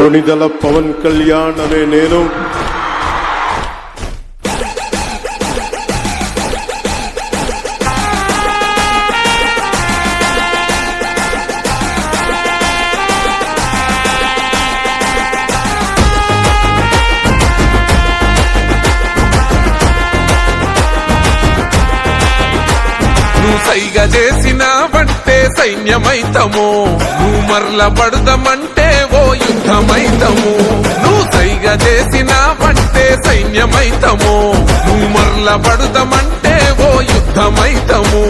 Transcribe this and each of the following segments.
కొణిదల పవన్ కళ్యాణ్ అనే నేను సైగా చేసిన వంటే సైన్యమైతము నువ్వు మరల పడదమంటే ఓ యుద్ధమైతము నువ్వు సైగా చేసిన వంటే సైన్యమైతము నువ్వు మరల పడదమంటే ఓ యుద్ధమైతము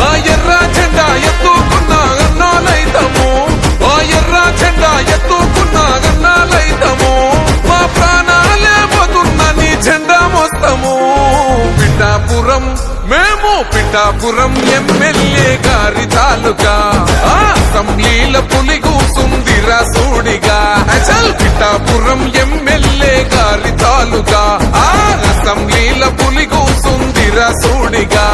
ఆ ఎర్ర జెండా ఎత్తుకున్న అన్నాలైతము ఆ ఎర్ర జెండా ఎత్తుకున్న అన్నాలైతము మా ప్రాణాలే పోతున్న నీ జెండా మోస్తాము పిఠాపురం మేము పిఠాపురం ఎమ్మెల్యే గారి తాలూకా అసెంబ్లీల పులి కూసుందిరా సూడిగా అసలు పిఠాపురం ఎమ్మెల్యే గారి తాలూకా అసెంబ్లీల పులి కూసుందిరా సూడిగా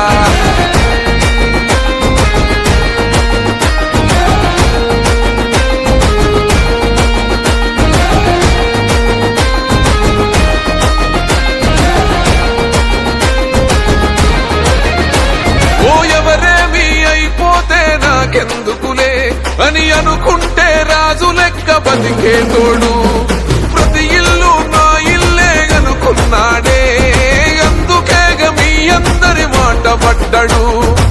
నాకెందుకులే అని అనుకుంటే రాజు లెక్క బతికేటోడు ప్రతి ఇల్లు నా ఇల్లే అనుకున్నాడే అందుకేగ మీ అందరి మాట పడ్డాడు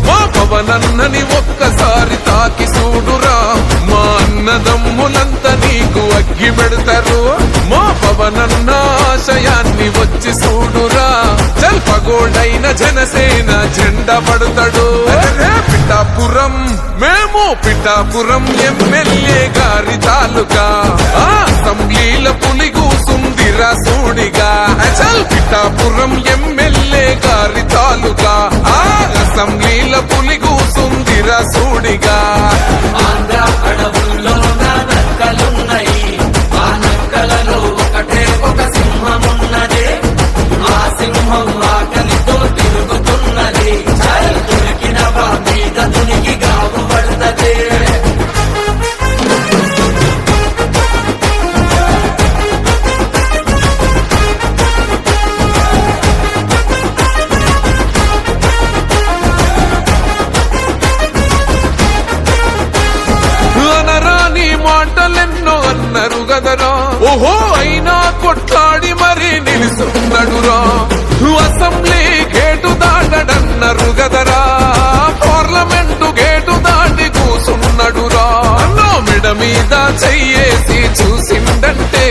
మా పవనన్నని ఒక్కసారి తాకి చూడురా మా అన్నదమ్ములంతా నీకు అగ్గి పెడతారు మా పవనన్న ఆశయాన్ని వచ్చి చూడురా చల్పగోడైన జనసేన జెండా పడతాడు పిఠాపురం మేము పిఠాపురం ఎమ్మెల్యే గారి తాలూకా అసెంబ్లీల పులి కూసుందిరా సూడిగా అసలు పిఠాపురం ఎమ్మెల్యే గారి తాలూకా అసెంబ్లీల పులి కూసుందిరా సూడిగా ఆంధ్ర అడవుల్లో నక్కలున్నాయి ఆ నక్కలలో ఒకటే ఒక సింహమున్నదే ఆ సింహం ఆకలితో తిరుగుతున్నది దొరికిన మీద దునికి గావు పడుతుంది అనరాని మాటలెన్నో అన్నారు గదరా ఓహో అయినా కొట్లాడి మరీ నిలుస్తున్నాడురా అసెంబ్లీ గేటు దాటడన్నారు గదరా పార్లమెంటు గేటు దాటి కూసున్నాడురా అన్నో మెడ మీద చెయ్యేసి చూసిందంటే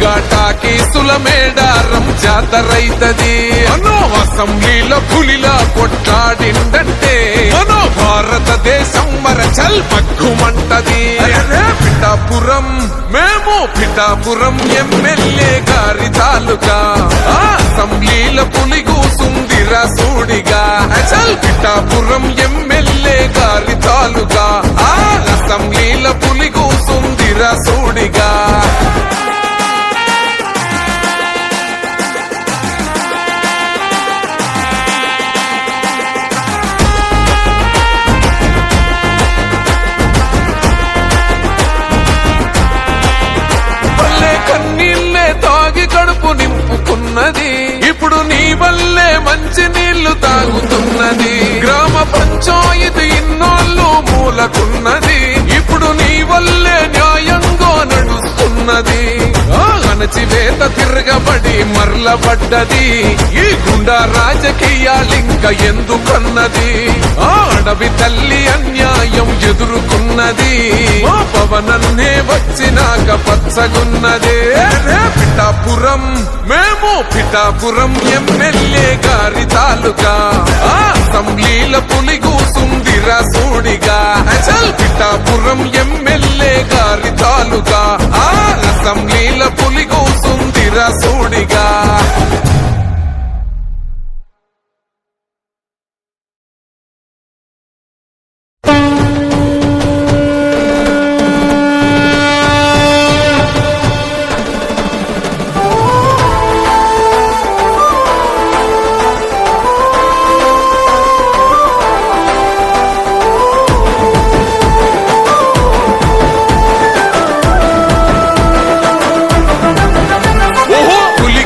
ఘాటాకీసుల మేడారం జాతరైతది అన్నో అసెంబ్లీలో పులిలా కొట్లాడిందంటే మనో భారతదేశం మరచల్ పక్కుమంటది పిఠాపురం మేము పిఠాపురం ఎమ్మెల్యే గారి తాలూకా అసెంబ్లీల పులి కూసుందిరా సూడిగా అసలు పిఠాపురం ఎమ్మెల్యే గారి తాలూకా అసెంబ్లీల పులి కూసుందిరా సూడిగా కన్నీళ్ళే తాగి కడుపు నింపుకున్నది ఇప్పుడు నీ వల్లే మంచి నీళ్లు తాగుతున్నది గ్రామ పంచాయతీ ఇన్నోళ్ళు మూలకున్నది ఇప్పుడు నీ వల్లే న్యాయంగా నడుస్తున్నది అణచివేత తిరగబడి మరలబడ్డది ఈ గుండా రాజకీయాలింక ఎందుకన్నది అడవి తల్లి అన్యాయం ఎదుర్కొన్నది పవనన్నే వచ్చినాక పచ్చగున్నదే పిఠాపురం మేము పిఠాపురం ఎమ్మెల్యే గారి తాలూకా అసెంబ్లీల పులి కూసుందిరా సూడిగా అసలు పిఠాపురం ఎమ్మెల్యే గారి తాలూకా అసెంబ్లీల పులి కూసుందిరా సూడిగా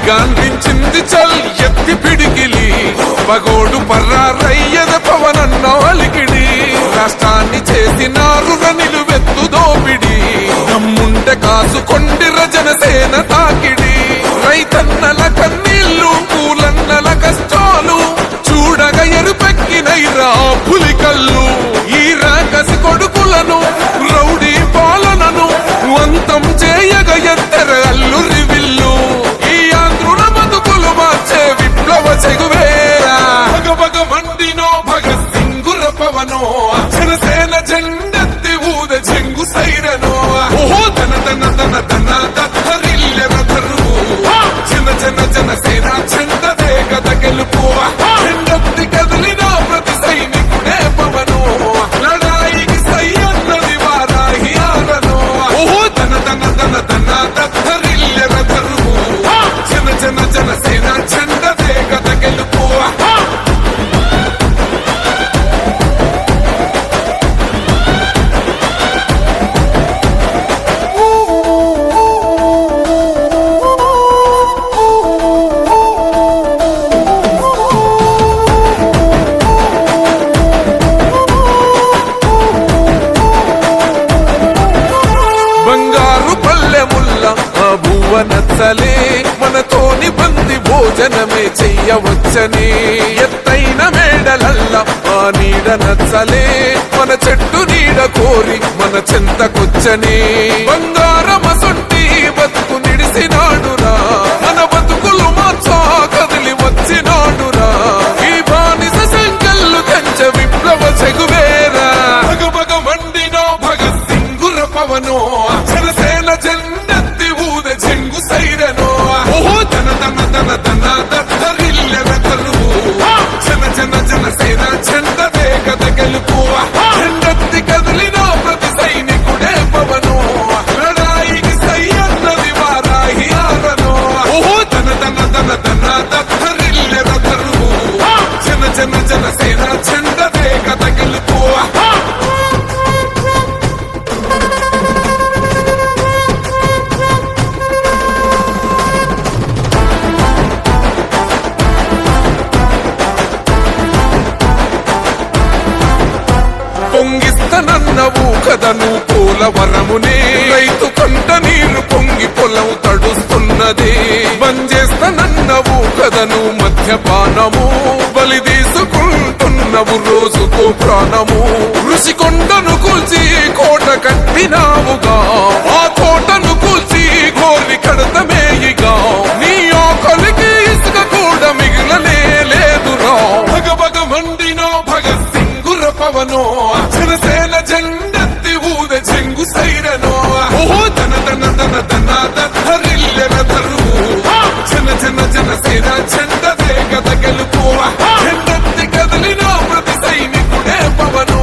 గాంధించింది చల్ ఎత్తి పిడికిలి పగోడు పర్రారయ్యద పవనన్న అలికిడి రాష్ట్రాన్ని చేసినారు నిలువెత్తు దోపిడి దమ్ముంటే కాసుకొండిర జనసేన తాకిడి రైతన్నల కన్నీళ్లు కూలన్నల కష్టాలు చూడగ ఎరుపెక్కినైరా పులికల్లు ఈ రాకసి కొడుకులను రౌడీ పాలనను అంతం చేయగ ఎత్తర అల్లురి విల్లు ఈ ఆంధ్రుల బతుకులు మార్చే విప్లవ చెగువేరా భగ మండినో భగత్ సింగుర పవనో జనసేన జెండెత్తి ఊద చెంగు సైరనో ఓహో తన తన తన తన దత్తరిల్లెర ధరువు జన జన జనసేన జెండదే గద గెలుపు జెండెత్తి కదిలిన ప్రతి సైనికుడే పవనో లడాయికి సై అన్నది వారాహి ఆరనో ఓహో తన తన తన తన దత్తరిల్లెర ధరువు జన జన జనసేన జెండదే గద గెలుపు బంగారు పల్లెముల్ల ఆ భువ నచ్చలే మనతోని బంది భోజనమే చెయ్యవచ్చని ఎత్తైన మేడలల్ల ఆ నీడ నచ్చలే మన చెట్టు నీడ కోరి మన చెంతకొచ్చని బంగారమసొంటి బతుకు నిడిసినాడురా మన బతుకులు మార్చా కదిలి వచ్చినాడురా ఈ బానిస సంకల్లు కంచ విప్లవ చెగువేరా భగ మండినో భగత్ సింగుర పవనో జనసేన జెండెత్తి ఊద చెంగు సైరనో ఓహో తన తన తన తన దత్తరిల్లెర ధరువు జన జన జనసేన జెండదే గద గెలుపు జెండెత్తి కదిలిన ప్రతి సైనికుడే పవనో లడాయికి సై అన్నది వారాహి ఆరనో ఓహో తన తన తన తన దత్తరిల్లెర ధరువు జన జన జనసేన జెండదే గద గెలుపు పొంగిస్తనన్నవు కదను పోలవరమునే రైతు కంట నీరు పొంగి పొలం తడుస్తున్నది బంజేస్తనన్నవు కదను మద్యపానము బలి తీసుకుంటున్నవు రోజుకు ప్రాణము ఋషికొండను కూల్చి కోట కట్టినావుగా ఆ కోటను కూల్చి కోరి కడతమేయిగా నీ ఆకలికి ఇసుక కూడా మిగిలనే లేదురా భగ మండినో భగత్ సింగుర పవనో జనసేన జెండెత్తి ఊద చెంగు సైరనో ఓహో తన తన తన తన దత్తరిల్లెర ధరువు జన జన జనసేన జెండదే గద గెలుపు జెండెత్తి కదిలిన ప్రతి సైనికుడే పవనో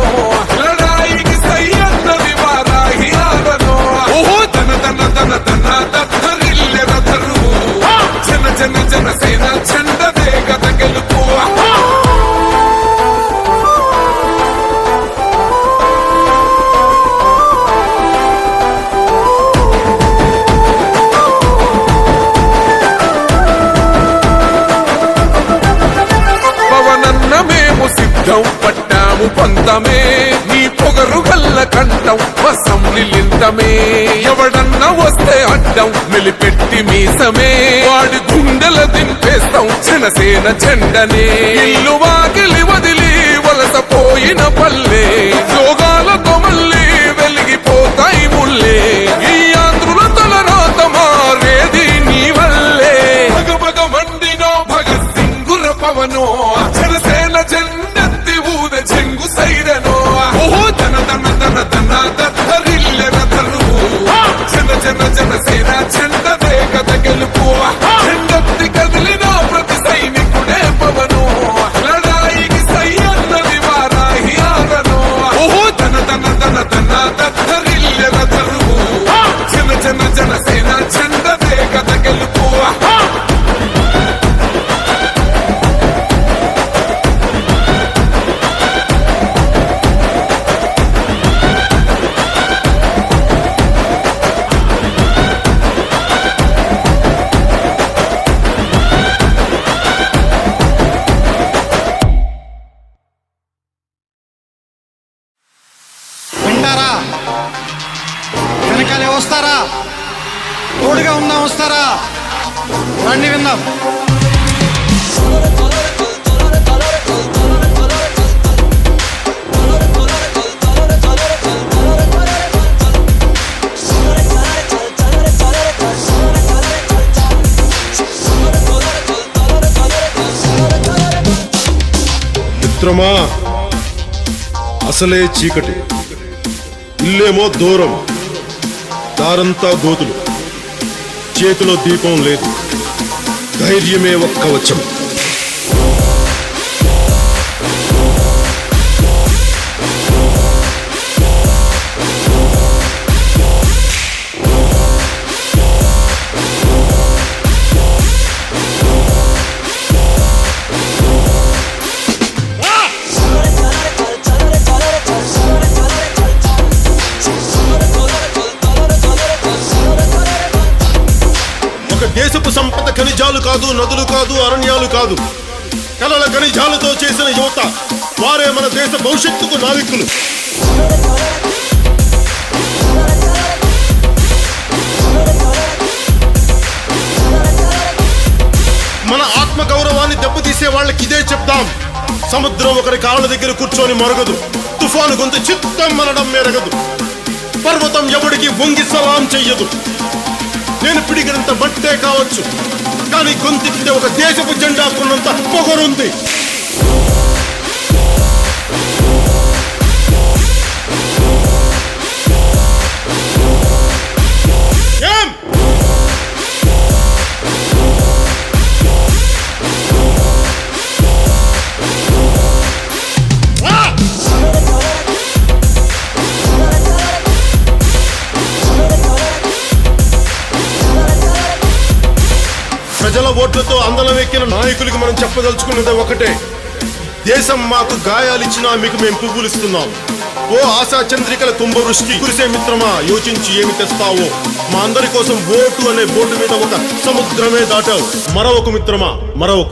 లడాయికి సై అన్నది వారాహి ఆరనో ఓహో తన తన తన తన దత్తరిల్లెర ధరువు జన జన జనసేన జెండదే గద గెలుపు పవనన్న మేము సిద్ధం పట్టాము పంతమే నీ పొగరు గల్ల కంఠం వసంలింతమే ఎవడన్నా వస్తే అడ్డం మెలిపెట్టి మీసమే వాడి గుండెల దింపేస్తాం జనసేన జెండనే ఇల్లు వాకిలి వదిలి వలసపోయిన పల్లె యోగాలతో మళ్ళీ వెలిగిపోతాయి ముల్లే ఈ ఆంధ్రుల తలరాత మారేది నీ వల్లే భగ మండినో భగత్ సింగుర పవనో జనసేన జెండెత్తి ఊద చెంగు సైరనో ఓహో తన తన తన తన దత్తరిల్లెర ధరువు జన జన జనసేన జెండదే గద గెలుపు జెండెత్తి కదిలిన ప్రతి సైనికుడే పవనో లడాయికి సై అన్నది వారాహి ఆరనో ఓహో తన తన తన తన దత్తరిల్లెర ధరువు జన జన జనసేన జెండదే గద గెలుపు తోడుగా ఉందాం, వస్తారా? రండి విందాం. మిత్రమా, అసలే చీకటి, ఇల్లేమో దూరం, దారంతా గోతులు, చేతిలో దీపం లేదు, ధైర్యమే ఒక్క కవచం. దేశపు సంపద ఖనిజాలు కాదు, నదులు కాదు, అరణ్యాలు కాదు, కలల ఖనిజాలతో చేసిన యువత, వారే మన దేశ భవిష్యత్తుకు నావికులు. మన ఆత్మ గౌరవాన్ని దెబ్బతీసే వాళ్ళకి ఇదే చెప్తాం. సముద్రం ఒకరి కాళ్ళ దగ్గర కూర్చొని మొరగదు, తుఫాను గొంతు చిత్తం మనడం మెరగదు, పర్వతం ఎవడికి వంగి సలాం చెయ్యదు. నేను పిడిగినంత బట్టే కావచ్చు, కానీ గొంతెత్తితే ఒక దేశపు జెండా కొన్నంత పొగరుంది. ఏం ప్రజల ఓట్లతో అందలం ఎక్కిన నాయకులకి మనం చెప్పదలుచుకున్నది ఒకటే: దేశం మాకు గాయాలిచ్చినా మీకు మేము పువ్వులు ఇస్తున్నాం. ఓ ఆశా చంద్రికల కుంభవృష్టి కురిసే మిత్రమా, యోచించి ఏమి తెస్తావో. మా అందరి కోసం ఓటు అనే బోటు మీద ఒక సముద్రమే దాటావు. మరొక మిత్రమా, మరొక.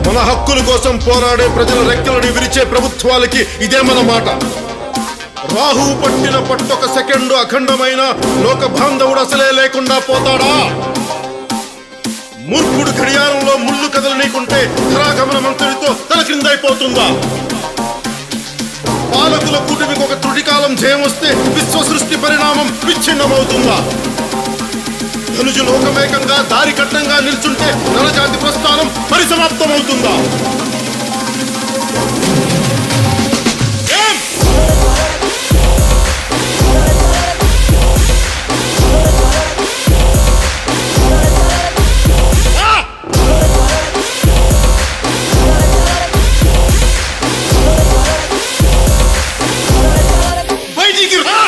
మన హక్కుల కోసం పోరాడే ప్రజల రెక్కలని విరిచే ప్రభుత్వాలకి ఇదే మన మాట. రాహు పట్టిన పట్టొక సెకండు అఖండమైన లోక బాంధవుడు అసలే లేకుండా పోతాడా? మూర్ఖుడు గడియారంలో ముళ్ళు కదలనీకుంటే ధరాగమన మంత్రితో తల క్రిందైపోతుందా? పాలకుల కూటమికి ఒక త్రుటికాలం జయం వస్తే విశ్వ సృష్టి పరిణామం విచ్ఛిన్నమవుతుందా? ధనుజు లోకమేకంగా దారి కట్టంగా నిల్చుంటే నరజాతి ప్రస్థానం పరిసమాప్తమవుతుందా? బయటికి రా!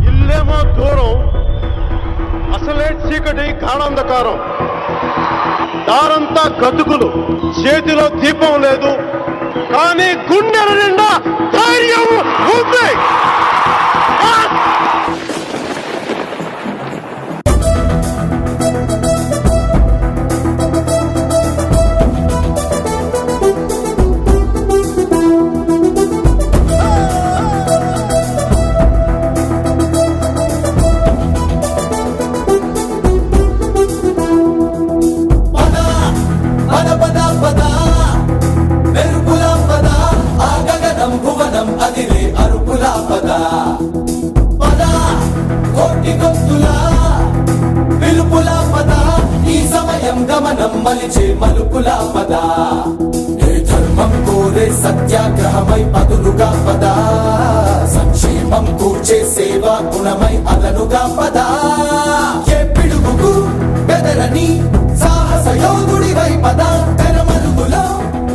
ఇల్లేమో దూరం, అసలే చీకటి గాఢాంధకారం, దారంతా గతుకులు, చేతిలో దీపం లేదు, కానీ గుండెల నిండా ధైర్యం ఉంది. మలిచే మలుపులా పద, ఏ ధర్మం కోరే సత్యాగ్రహమై పదులుగా పద, సంక్షేమం కూర్చే సేవా గుణమై అదనుగా పద, ఏ పిడుగుకు బెదరని సాహస యోధుడివై పద, తెరమరుగులో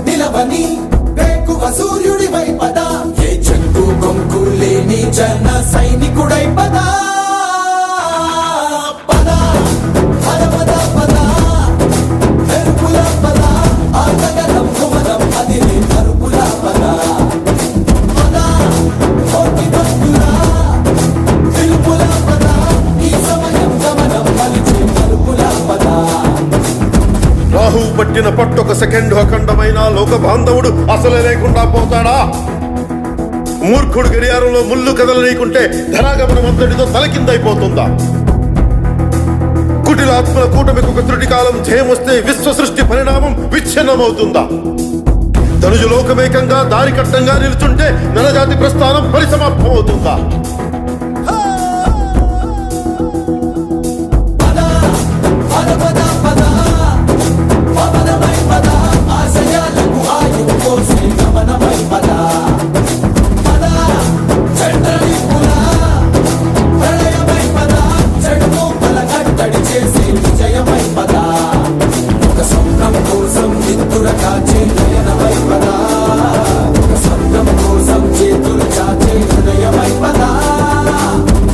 నిలవని వేకువ సూర్యుడివై పద, ఏ చెక్కు కొంకు లేని జన సైనికుడై పద పద పద పద పద మెరుపుల పద ఆటగలం కుమరం అదిరే మరుపుల పద పద కోటి భక్తుల పిలుపుల పద ఈ సమయం గమనం మలిచే మరుపుల పద రాహు పట్టిన పట్టొక సెకండ్ అఖండమైన లోక బాంధవుడు అసలే లేకుండా పోతాడా? మూర్ఖుడు గడియారంలో ముళ్ళు కదలనీకుంటే ధరాగమనం అంతటితో తలకిందైపోతుందా? కుటిలాత్మల కూటమికి ఒక త్రుటి కాలం జయమొస్తే విశ్వ సృష్టి పరిణామం విచ్ఛిన్నమవుతుందా? ధనుజు లోకమేకంగా దారికట్టంగా నిలుచుంటే నరజాతి ప్రస్థానం పరిసమాప్తమవుతుందా? పద పద పద పద పవనమై పద ఆశయాలకు ఆయువు పోసే గమనమై పద పద చంద్రలిపుల ప్రళయమై పద చెడుమూకల కట్టడి చేసే విజయమై పద ఒక స్వప్నం కోసం నిత్తుర కాచే నయనమై పద ఒక స్వప్నం కోసం చేతులు చాచే హృదయమై పద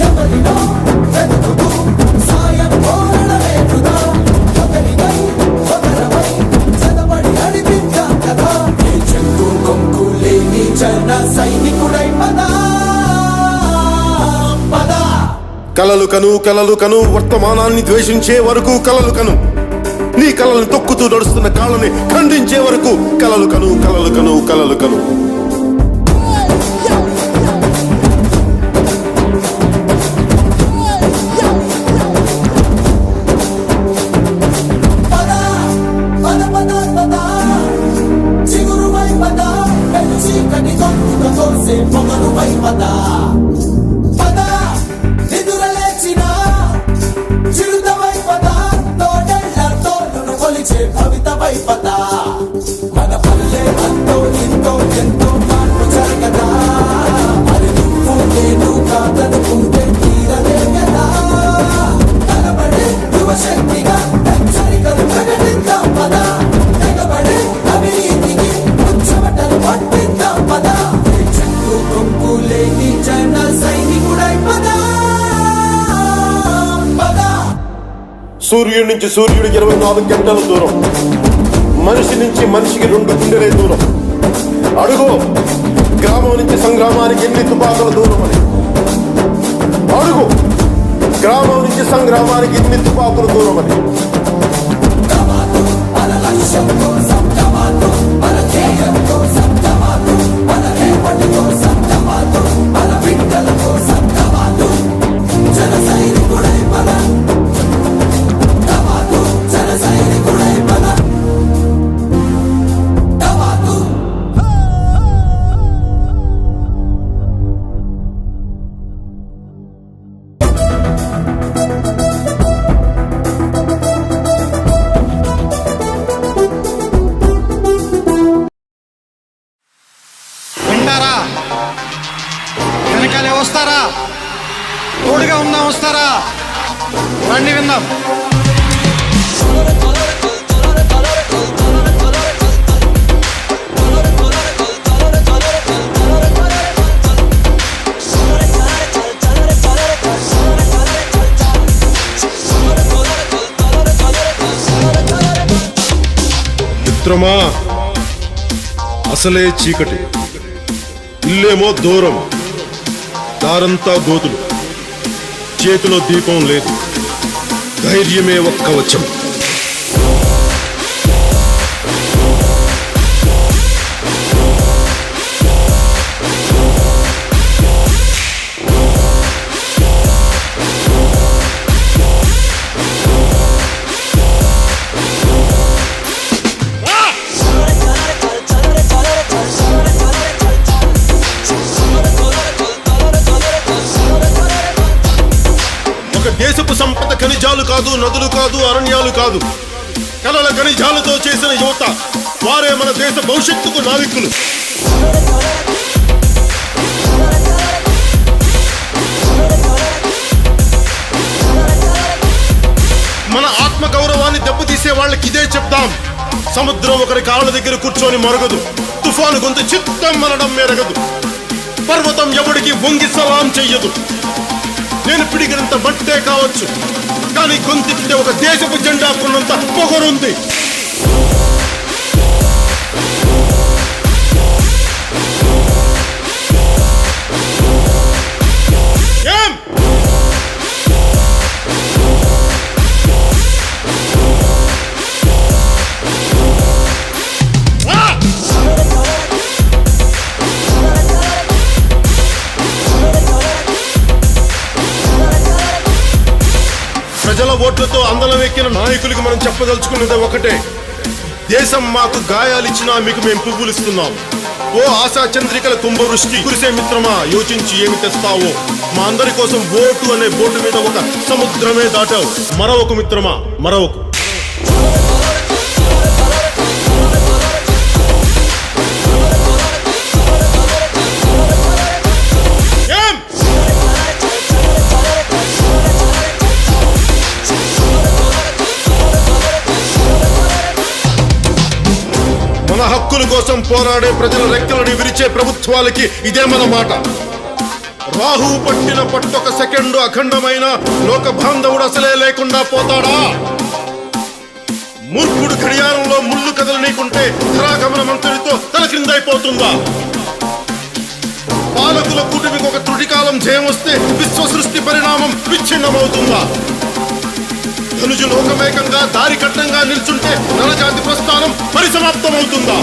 ఎవరినో వెతుకుతూ సాయం కోరడమే వృధా ఒకరికై ఒకరమై చదవడి నడిపించాం కదా ఏ చెక్కు కొంకు లేని జన సైనికుడై పద పద కలలు కను వర్తమానాన్ని ద్వేషించే వరకు కలలు కను, నీ కలలను తొక్కుతూ నడుస్తున్న కాళ్ళని ఖండించే వరకు కలలు కను. పద పద పద పద చిగురుమై పద పెను చీకటి గొంతుక తోసే పొగరుమై పద పద నిదురలేచిన చిరుతమై పద తోడెళ్ళ తోలును కొలిచే భవితమై పద మన పల్లె అంతో ఇంతో ఎంతో మార్పు జరగదా మరి నువ్వు నేను కాదనుకుంటే తీరలే కదా కనబడే యువశక్తిగా హెచ్చరికలు ప్రకటిద్దాం పద తెగబడే అవినీతికి ముచ్చమటలు పట్టిద్దాం పద ఏ చెట్టు కొంపు లేని జన సైనికుడై పద పద సూర్యుడి నుంచి సూర్యుడికి 24 గంటల దూరం, మనిషి నుంచి మనిషికి 2 గుండెలే దూరం. అడుగు గ్రామం నుంచి సంగ్రామానికి ఎన్ని తుపాకుల దూరం అని. అడుగు గ్రామం నుంచి సంగ్రామానికి ఎన్ని తుపాకుల దూరం అని. దమాదు మన లక్ష్యం కోసం దమాదు మన ధ్యేయం కోసం దమాదు మన రేపటి కోసం దమాదు మన బిడ్డల కోసం దమాదు జన సైనికుడై పద దమాదు జన సైనికుడై పద దమాదు వింటారా? వెనకాలే వస్తారా? తోడుగా ఉందాం వస్తారా? రండి విందాం. మిత్రమా, అసలే చీకటి, ఇల్లేమో దూరం, దారంతా గోతులు, చేతిలో దీపం లేదు, ధైర్యమే ఒక్క వచ్చం. దేశపు సంపద ఖనిజాలు కాదు, నదులు కాదు, అరణ్యాలు కాదు, కలల ఖనిజాలతో చేసిన యువత, వారే మన దేశ భవిష్యత్తుకు నావికులు. మన ఆత్మ గౌరవాన్ని దెబ్బతీసే వాళ్ళకి ఇదే చెప్తాం. సముద్రం ఒకరి కాళ్ళ దగ్గర కూర్చొని మరగదు, తుఫాను గొంతు చిత్తం మనడం మెరగదు. పర్వతం ఎవడికి వంగి సలాం చెయ్యదు. నేను పిడిగినంత మట్టే కావచ్చు, కానీ గొంతెత్తితే ఒక దేశపు జెండా కొన్నంత పొగరుంది. ఏం ప్రజల ఓట్లతో అందలం ఎక్కిన నాయకులకి మనం చెప్పదలుచుకున్నదే ఒకటే. దేశం మాకు గాయాలిచ్చినా మీకు మేము పువ్వులిస్తున్నాం. ఓ ఆశా చంద్రికల కుంభవృష్టి కురిసే మిత్రమా, యోచించి ఏమి తెస్తావో. మా అందరి కోసం ఓటు అనే బోటు మీద ఒక సముద్రమే దాటావు. మరొక మిత్రమా, మరొక మన హక్కుల కోసం పోరాడే ప్రజల రెక్కలని విరిచే ప్రభుత్వాలకి ఇదే మన మాట. రాహు పట్టిన పట్టొక సెకండు అఖండమైన లోక బాంధవుడు అసలే లేకుండా పోతాడా? మూర్ఖుడు గడియారంలో ముళ్ళు కదలనీకుంటే ధరాగమన మంత్రితో తల క్రిందైపోతుందా? పాలకుల కూటమికి ఒక త్రుటికాలం జయం వస్తే విశ్వ సృష్టి పరిణామం విచ్ఛిన్నమవుతుందా? ధనుజు లోకమేకంగా దారి కట్టంగా నిల్చుంటే నరజాతి ప్రస్థానం పరిసమాప్తమవుతుందా?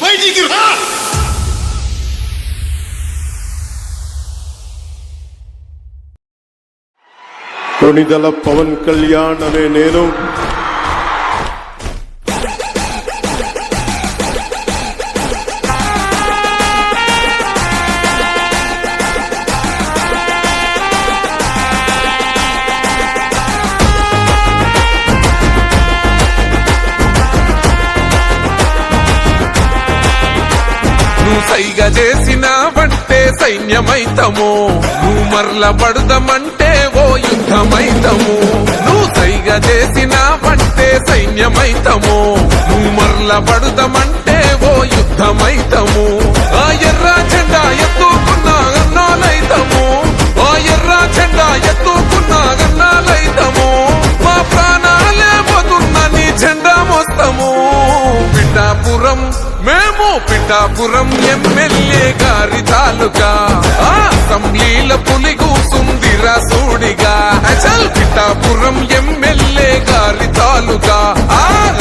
బయటికి రా! కొణిదల పవన్ కళ్యాణ్ అనే నేను సైగా చేసిన బట్టే సైన్యమైతము, నువ్వు మరల పడదమంటే ఓ యుద్ధమైతము. నువ్వు సైగా చేసిన బట్టే సైన్యమైతము, నువ్వు మరల పడదమంటే ఓ యుద్ధమైతము. ఆ ఎర్ర జెండా ఎత్తుకున్న అన్నాలైతము, ఆ ఎర్ర జెండా ఎత్తుకున్న అన్నాలైతము. మా ప్రాణాలే పోతున్న నీ జెండా మోస్తాము. పిఠాపురం మేము పిఠాపురం ఎమ్మెల్యే గారి తాలూకా, అసెంబ్లీల పులి కూసుందిరా సూడిగా. అసలు పిఠాపురం ఎమ్మెల్యే గారి తాలూకా,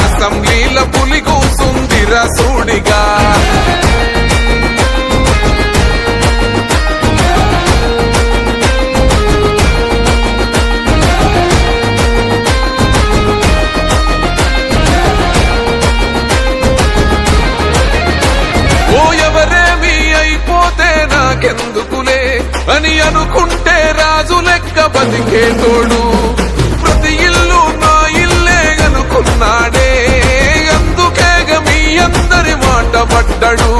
అసెంబ్లీల పులి కూసుందిరా సూడిగా. నాకెందుకులే అని అనుకుంటే రాజు లెక్క బతికేటోడు, ప్రతి ఇల్లు నా ఇల్లే అనుకున్నాడే. అందుకేగ మీ అందరి మాట పడ్డాడు.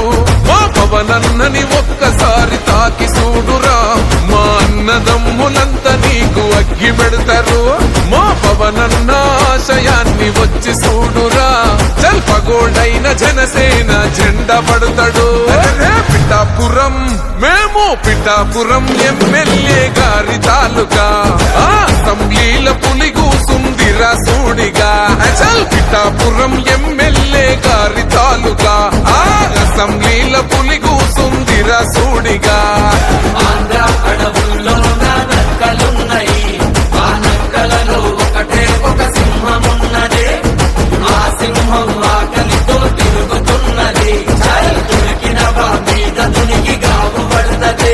మా పవనన్నని ఒక్కసారి తాకి చూడురా, మా అన్నదమ్ములంతా నీకు అగ్గి పెడతారు. మా పవనన్న ఆశయాన్ని వచ్చి చూడురా, చల్పగోడైన జనసేన జెండా పడతాడు. పిఠాపురం మేము పిఠాపురం ఎమ్మెల్యే గారి తాలూకా, అసెంబ్లీల పులి కూసుందిరా సూడిగా. అసలు పిఠాపురం ఎమ్మెల్యే గారి తాలూకా, అసెంబ్లీల పులి కూసుందిరా సూడిగా. ఆంధ్ర అడవుల్లో నక్కలున్నాయి, ఆ నక్కలలో ఒకటే ఒక సింహమున్నదే. ఆ సింహం ఆకలితో తిరుగుతున్నది, దొరికిన మీద దునికి గావు పడుతుంది.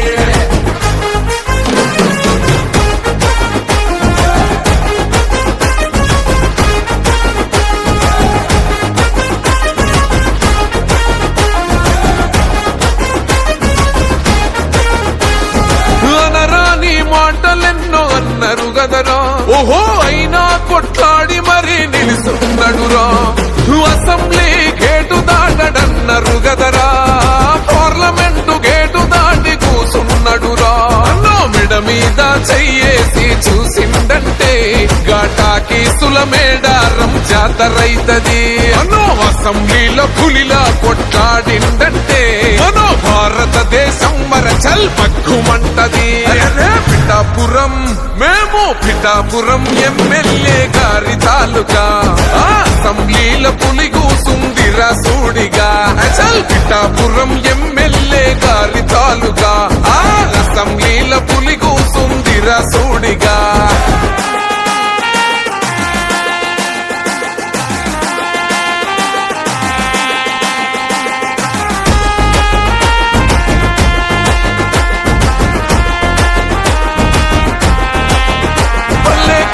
అనరాని మాటలెన్నో అన్నారు గదరా, ఓహో అయినా కొట్లాడి మరీ నిలుస్తున్నాడురా. అసెంబ్లీకి గదరా పార్లమెంటు గేటు దాటి కూసున్నడురా అన్నో మెడ మీద చెయ్యేసి చూసిండంటే ఘాటాకీసుల మేడారం జాతరైతది అన్నో అసెంబ్లీలో పులిలా కొట్లాడిండంటే మనో భారతదేశం మరచల్ పక్కుమంటది పిఠాపురం మేము పిఠాపురం ఎమ్మెల్యే గారి తాలూకా ఆ అసెంబ్లీల పులి కూసుందిరా సూడిగా చల్ పిఠాపురం ఎమ్మెల్యే గారి తాలూకా ఆ అసెంబ్లీల పులి కూసుందిరా సూడిగా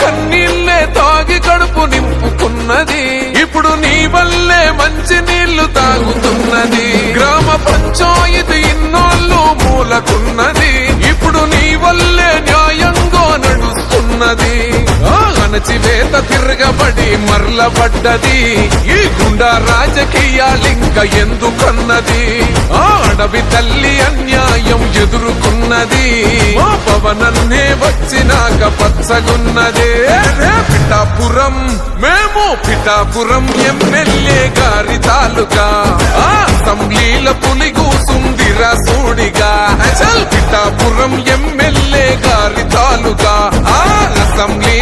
కన్నీళ్ళే తాగి కడుపు నింపుకున్నది ఇప్పుడు నీ వల్లే మంచి నీళ్లు తాగుతున్నది గ్రామ పంచాయతీ ఇన్నోళ్ళు మూలకున్నది ఇప్పుడు నీ వల్లే న్యాయంగా నడుస్తున్నది అణచివేత తిరగబడి మరలబడ్డది ఈ గుండా రాజకీయాలింక ఎందుకన్నది ఆ అడవి తల్లి అన్యాయం ఎదుర్కొన్నది మా పవనన్నే వచ్చినాక పచ్చగున్నదే పిఠాపురం మేము పిఠాపురం ఎమ్మెల్యే గారి తాలూకా ఆ అసెంబ్లీల పులి కూసుందిరా సూడిగా చల్ పిఠాపురం ఎమ్మెల్యే గారి తాలూకా ఆ అసెంబ్లీ